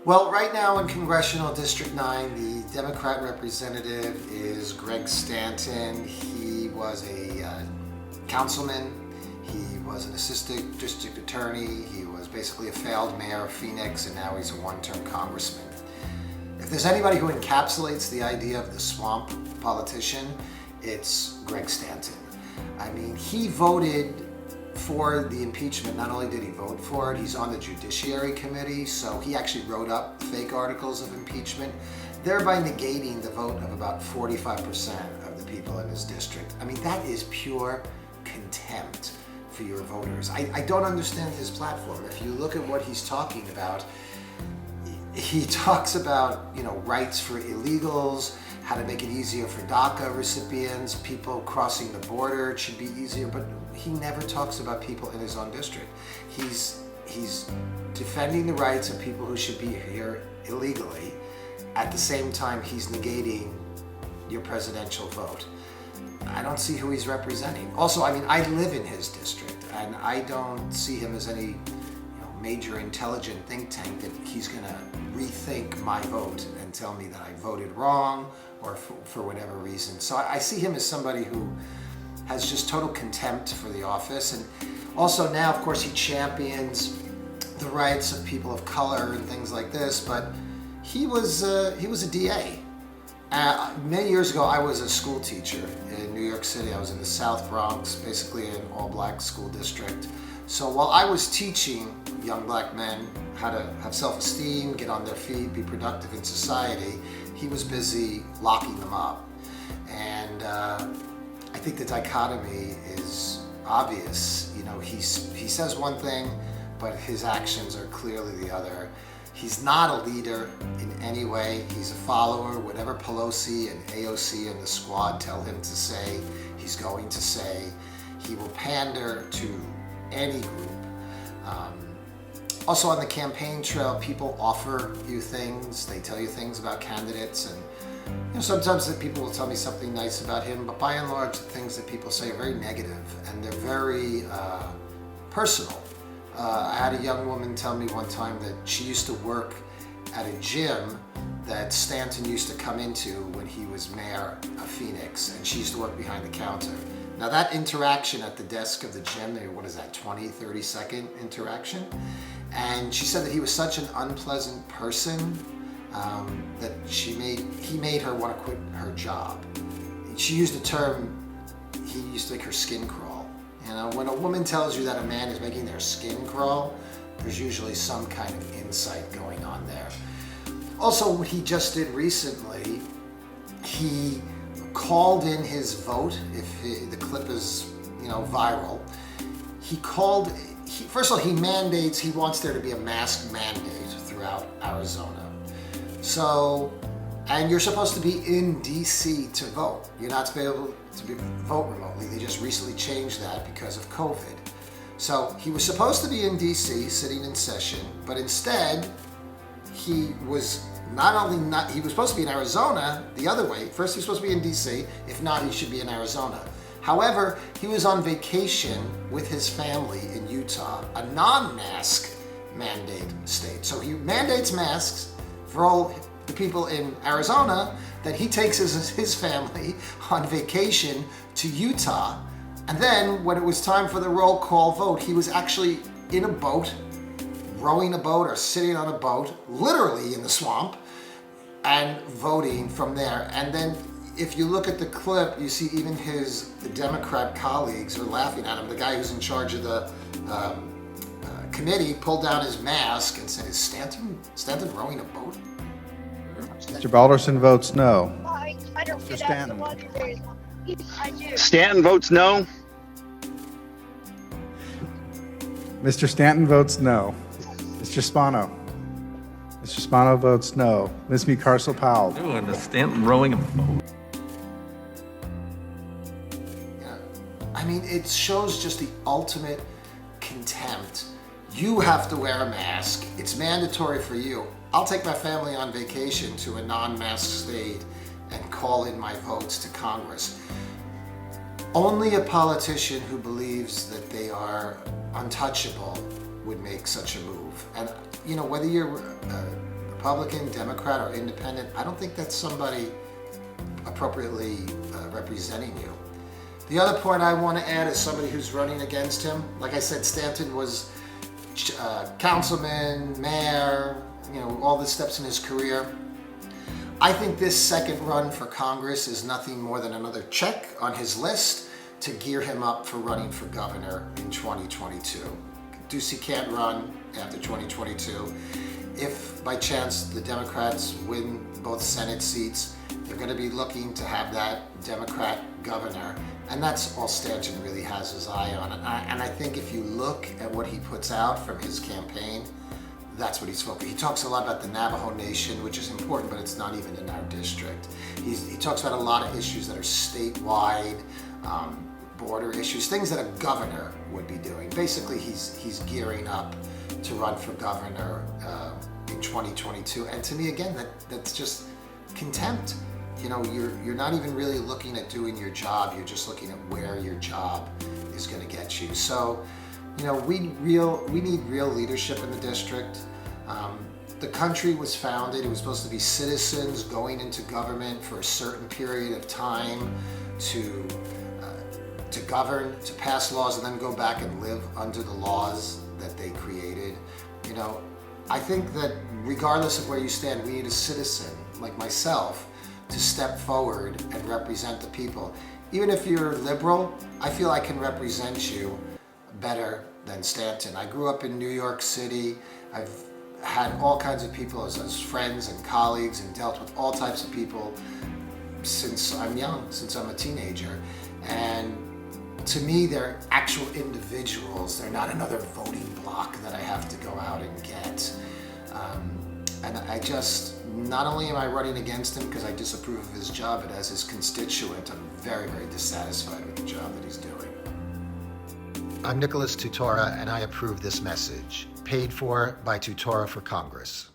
Well, right now in Congressional District 9, the Democrat representative is Greg Stanton. He was a councilman. He was an assistant district attorney. He was basically a failed mayor of Phoenix, and now he's a one-term congressman. If there's anybody who encapsulates the idea of the swamp politician, it's Greg Stanton. I mean, he voted for the impeachment. Not only did he vote for it, he's on the Judiciary Committee, so he actually wrote up fake articles of impeachment, thereby negating the vote of about 45% of the people in his district. I mean, that is pure contempt for your voters. I don't understand his platform. If you look at what he's talking about, he talks about, rights for illegals, how to make it easier for DACA recipients, people crossing the border, it should be easier, but he never talks about people in his own district. He's defending the rights of people who should be here illegally. At the same time, he's negating your presidential vote. I don't see who he's representing. Also, I mean, I live in his district, and I don't see him as any major intelligent think tank that he's gonna rethink my vote and tell me that I voted wrong or for whatever reason. So I see him as somebody who has just total contempt for the office. And also now, of course, he champions the rights of people of color and things like this, but he was a DA. Many years ago, I was a school teacher in New York City. I was in the South Bronx, basically an all-black school district. So while I was teaching young black men how to have self-esteem, get on their feet, be productive in society, he was busy locking them up. And I think the dichotomy is obvious. He says one thing, but his actions are clearly the other. He's not a leader in any way. He's a follower. Whatever Pelosi and AOC and the squad tell him to say, he's going to say. He will pander to any group. Also on the campaign trail, people offer you things. They tell you things about candidates, and sometimes that people will tell me something nice about him, but by and large, the things that people say are very negative, and they're very personal. I had a young woman tell me one time that she used to work at a gym that Stanton used to come into when he was mayor of Phoenix, and she used to work behind the counter. Now that interaction at the desk of the gym, what is that, 20, 30-second interaction? And she said that he was such an unpleasant person that he made her want to quit her job. She used the term, he used to make her skin crawl. When a woman tells you that a man is making their skin crawl, there's usually some kind of insight going on there. Also, what he just did recently, he called in his vote. If the clip is viral, first of all, he wants there to be a mask mandate throughout Arizona. So, and you're supposed to be in DC to vote. You're not to be able to vote remotely. They just recently changed that because of COVID. So he was supposed to be in DC sitting in session, but instead he was he was supposed to be in Arizona the other way. First he was supposed to be in DC. If not, he should be in Arizona. However, he was on vacation with his family in Utah, a non-mask mandate state. So he mandates masks for all the people in Arizona, then he takes his family on vacation to Utah, and then when it was time for the roll call vote, he was actually in a boat, rowing a boat or sitting on a boat, literally in the swamp, and voting from there. And then if you look at the clip, you see even the Democrat colleagues are laughing at him. The guy who's in charge of the committee pulled down his mask and said, "Is Stanton rowing a boat?" Mr. Balderson votes no. I don't Mr. Stanton. I do. Stanton votes no. Mr. Stanton votes no. Mr. Spano. Mr. Spano votes no. Ms. Mucarsel-Powell. And the Stanton rowing a boat. I mean, it shows just the ultimate contempt. You have to wear a mask. It's mandatory for you. I'll take my family on vacation to a non-mask state and call in my votes to Congress. Only a politician who believes that they are untouchable would make such a move. And whether you're Republican, Democrat, or Independent, I don't think that's somebody appropriately representing you. The other point I want to add is somebody who's running against him. Like I said, Stanton was councilman, mayor, all the steps in his career. I think this second run for Congress is nothing more than another check on his list to gear him up for running for governor in 2022. Ducey can't run after 2022. If by chance the Democrats win both Senate seats, they're going to be looking to have that Democrat governor, and that's all Stanton really has his eye on. And I think if you look at what he puts out from his campaign, that's what he's focused. He talks a lot about the Navajo Nation, which is important, but it's not even in our district. He talks about a lot of issues that are statewide, border issues, things that a governor would be doing. Basically, he's gearing up to run for governor in 2022. And to me, again, that's just contempt. You're not even really looking at doing your job. You're just looking at where your job is going to get you. So, we need real leadership in the district. The country was founded. It was supposed to be citizens going into government for a certain period of time to govern, to pass laws, and then go back and live under the laws that they created. I think that regardless of where you stand, we need a citizen like myself to step forward and represent the people. Even if you're liberal, I feel I can represent you better than Stanton. I grew up in New York City. I've had all kinds of people as friends and colleagues, and dealt with all types of people since I'm young, since I'm a teenager. And to me, they're actual individuals. They're not another voting block that I have to go out and get. And I just, not only am I running against him because I disapprove of his job, but as his constituent, I'm very, very dissatisfied with the job that he's doing. I'm Nicholas Tutora, and I approve this message. Paid for by Tutora for Congress.